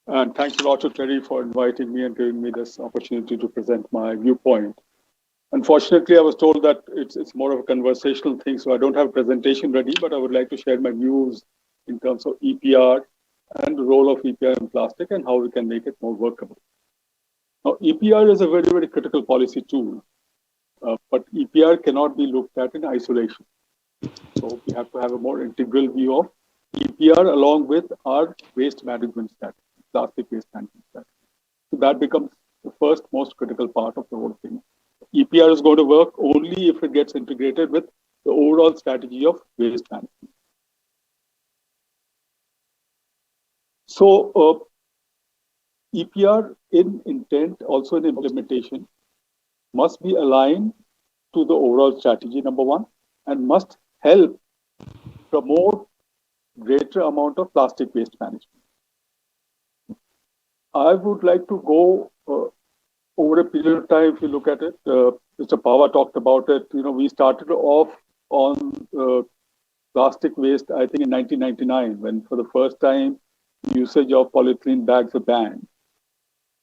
And thanks a lot to TERI for inviting me and giving me this opportunity to present my viewpoint. Unfortunately, I was told that it's more of a conversational thing, so I don't have a presentation ready, but I would like to share my views in terms of EPR and the role of EPR in plastic and how we can make it more workable. Now, EPR is a very, very critical policy tool, but EPR cannot be looked at in isolation. So we have to have a more integral view of EPR along with our waste management strategy, plastic waste management strategy. So that becomes the first most critical part of the whole thing. EPR is going to work only if it gets integrated with the overall strategy of waste management. So EPR in intent, also in implementation, must be aligned to the overall strategy, number one, and must help promote greater amount of plastic waste management. I would like to go over a period of time. If you look at it, Mr. Pava talked about it. We started off on plastic waste, I think in 1999, when for the first time usage of polyethylene bags were banned.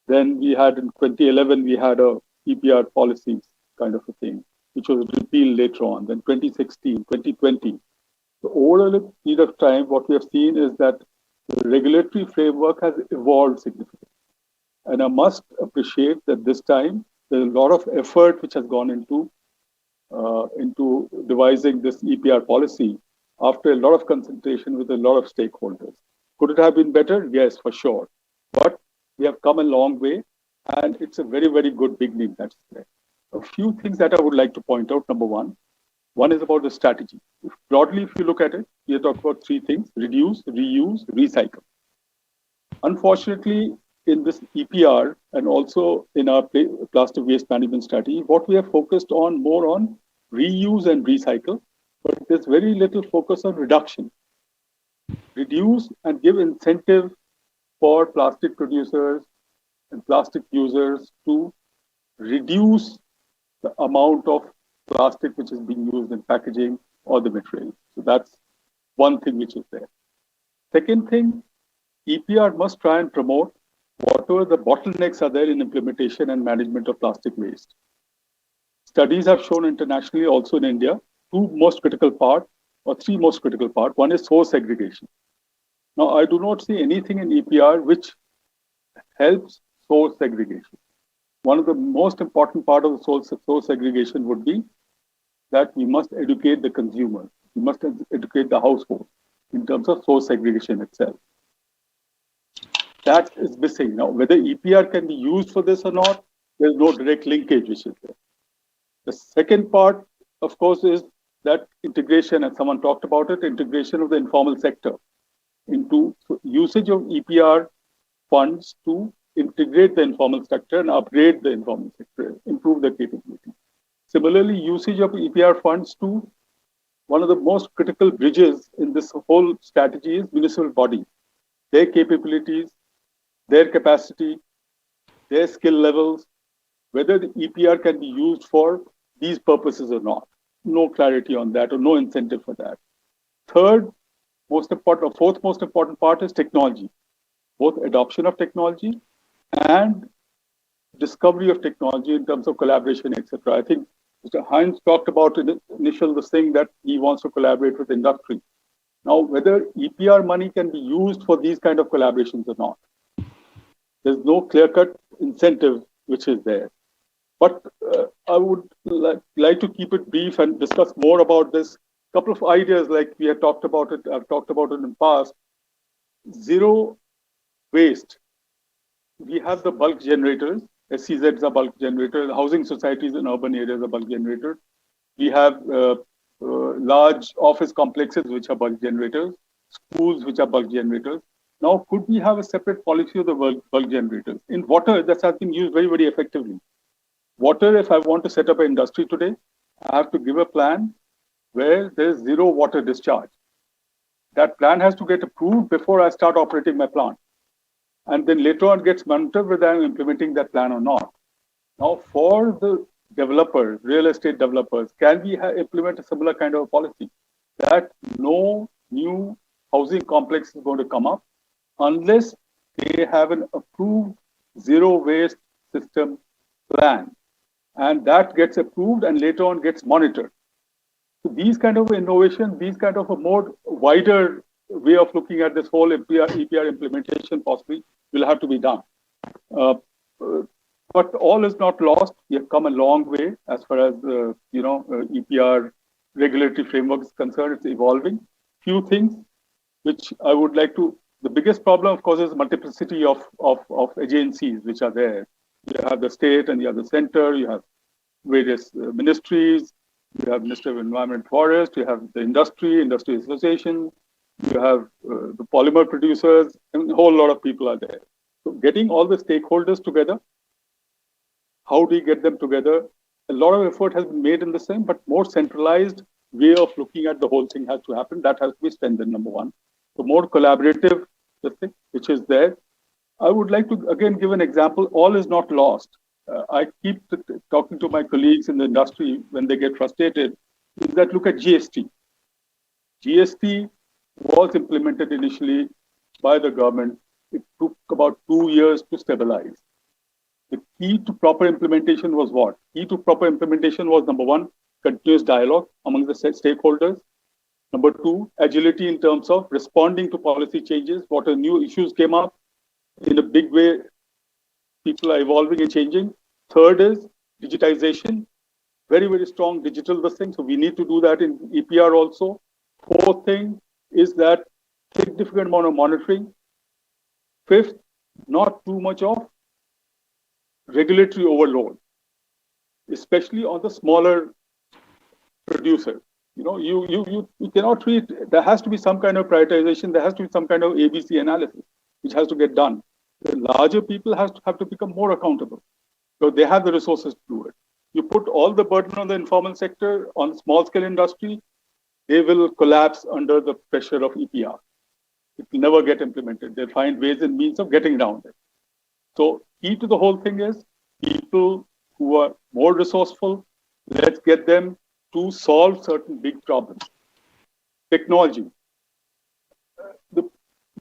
Then we had in 2011, we had a EPR policies kind of a thing, which was repealed later on. Then 2016, 2020. So over a period of time, what we have seen is that the regulatory framework has evolved significantly. And I must appreciate that this time there's a lot of effort which has gone into devising this EPR policy after a lot of consultation with a lot of stakeholders. Could it have been better? Yes, for sure. But we have come a long way, and it's a very, very good beginning that's there. A few things that I would like to point out. Number one is about the strategy. Broadly, if you look at it, we are talking about three things: reduce, reuse, recycle. Unfortunately, in this EPR and also in our plastic waste management strategy, what we have focused on more on reuse and recycle, but there's very little focus on reduction. Reduce and give incentive for plastic producers and plastic users to reduce the amount of plastic which is being used in packaging or the material. So that's one thing which is there. Second thing, EPR must try and promote whatever the bottlenecks are there in implementation and management of plastic waste. Studies have shown internationally, also in India, two most critical part or three most critical part. One is source segregation. Now, I do not see anything in EPR which helps source segregation. One of the most important part of the source segregation would be that we must educate the consumer. We must educate the household in terms of source segregation itself. That is missing. Now, whether EPR can be used for this or not, there's no direct linkage which is there. The second part, of course, is that integration, and someone talked about it, integration of the informal sector into usage of EPR funds to integrate the informal sector and upgrade the informal sector, improve the capability. Similarly, usage of EPR funds to one of the most critical bridges in this whole strategy is municipal bodies, their capabilities, their capacity, their skill levels, whether the EPR can be used for these purposes or not. No clarity on that or no incentive for that. Third most important, or fourth most important part is technology, both adoption of technology and discovery of technology in terms of collaboration, etc. I think Mr. Heinz talked about in the initial this thing that he wants to collaborate with industry. Now, whether EPR money can be used for these kind of collaborations or not, there's no clear-cut incentive which is there. But I would like to keep it brief and discuss more about this. Couple of ideas, like we had talked about it, I've talked about it in the past. Zero waste. We have the bulk generators. SCZs are bulk generators. Housing societies in urban areas are bulk generators. We have large office complexes which are bulk generators, schools which are bulk generators. Now, could we have a separate policy of the bulk generators? In water, that has been used very, very effectively. Water, if I want to set up an industry today, I have to give a plan where there is zero water discharge. That plan has to get approved before I start operating my plant. And then later on gets monitored whether I'm implementing that plan or not. Now, for the developers, real estate developers, can we implement a similar kind of policy that no new housing complex is going to come up unless they have an approved zero waste system plan, and that gets approved and later on gets monitored. So these kind of innovation, these kind of a more wider way of looking at this whole EPR implementation possibly will have to be done. Uh, but all is not lost. We have come a long way as far as EPR regulatory framework is concerned. It's evolving. Few things which I would like to. The biggest problem, of course, is multiplicity of agencies which are there. You have the state and you have the center. You have various ministries. You have Ministry of Environment, Forest. You have the industry association. You have the polymer producers, and a whole lot of people are there. So getting all the stakeholders together, how do you get them together? A lot of effort has been made in the same, but more centralized way of looking at the whole thing has to happen. That has to be strengthened, number one. So more collaborative, thing, which is there. I would like to again give an example. All is not lost. I keep talking to my colleagues in the industry when they get frustrated, is that look at GST. GST was implemented initially by the government. It took about 2 years to stabilize. The key to proper implementation was what? Key to proper implementation was, number one, continuous dialogue among the stakeholders. Number two, agility in terms of responding to policy changes. What are new issues came up in a big way? People are evolving and changing. Third is digitization. Very, very strong digital thing. So we need to do that in EPR also. Fourth thing is that significant amount of monitoring. Fifth, not too much of regulatory overload, especially on the smaller producer. You cannot treat, there has to be some kind of prioritization, there has to be some kind of ABC analysis, which has to get done. The larger people have to become more accountable, because they have the resources to do it. You put all the burden on the informal sector, on small scale industry, they will collapse under the pressure of EPR. It will never get implemented. They'll find ways and means of getting around it. So key to the whole thing is people who are more resourceful, let's get them to solve certain big problems. Technology.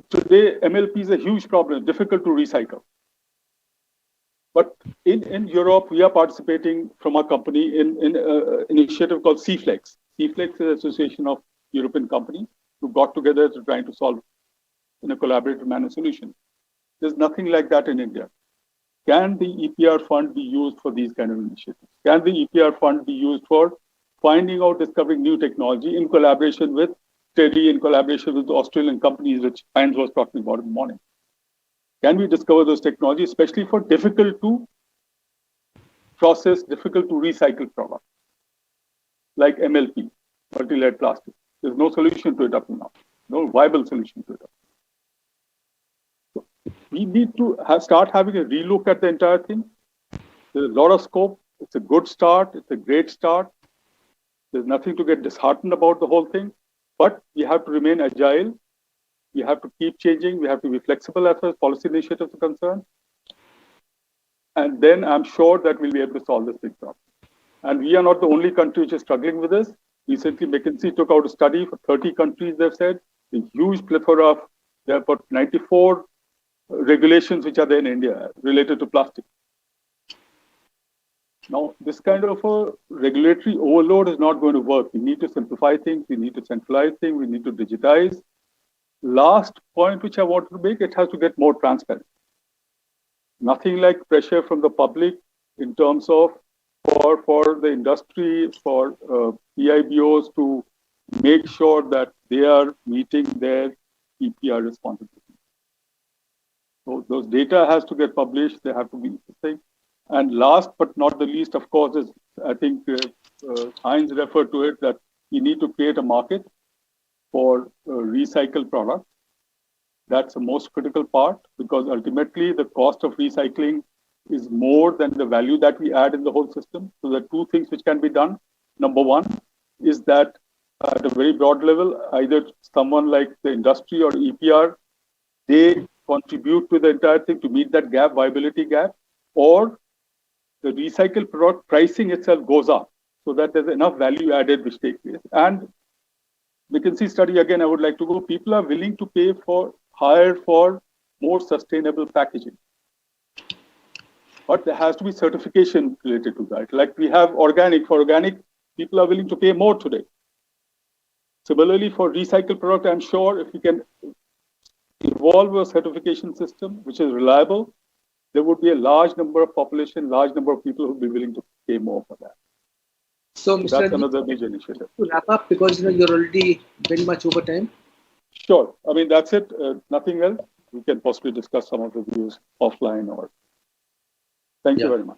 Today, MLP is a huge problem, difficult to recycle. But in Europe, we are participating from our company in an initiative called CFlex. CFlex is an association of European companies who got together to try to solve in a collaborative manner solution. There's nothing like that in India. Can the EPR fund be used for these kind of initiatives? Can the EPR fund be used for finding out, discovering new technology in collaboration with TERI, in collaboration with the Australian companies, which Heinz was talking about in the morning? Can we discover those technologies, especially for difficult to process, difficult to recycle products, like MLP, multi-layered plastic? There's no solution to it up to now, no viable solution to it. So we need to start having a relook at the entire thing. There's a lot of scope. It's a good start. It's a great start. There's nothing to get disheartened about the whole thing, but we have to remain agile. We have to keep changing. We have to be flexible as far as policy initiatives are concerned. And then I'm sure that we'll be able to solve this big problem. And we are not the only country which is struggling with this. Recently, McKinsey took out a study for 30 countries, they've said. A huge plethora of, there are about 94 regulations which are there in India related to plastic. Now, this kind of a regulatory overload is not going to work. We need to simplify things. We need to centralize things. We need to digitize. Last point which I want to make, it has to get more transparent. Nothing like pressure from the public in terms of for the industry, for EIBOs to make sure that they are meeting their EPR responsibilities. So those data has to get published. They have to be the thing. And last but not the least, of course, is I think Heinz referred to it, that we need to create a market for recycled products. That's the most critical part, because ultimately the cost of recycling is more than the value that we add in the whole system. So there are two things which can be done. Number one is that at a very broad level, either someone like the industry or EPR, they contribute to the entire thing to meet that gap, viability gap, or the recycled product pricing itself goes up so that there's enough value added which takes place. And McKinsey study, again, I would like to go, people are willing to pay for higher for more sustainable packaging. But there has to be certification related to that. Like we have organic. For organic, people are willing to pay more today. Similarly, for recycled product, I'm sure if we can evolve a certification system which is reliable, there would be a large number of population, large number of people who would be willing to pay more for that. So, Mr. That's another major initiative. To wrap up, because you're already very much over time. Sure. I mean, that's it. Nothing else. We can possibly discuss some of the views offline or. Thank you very much.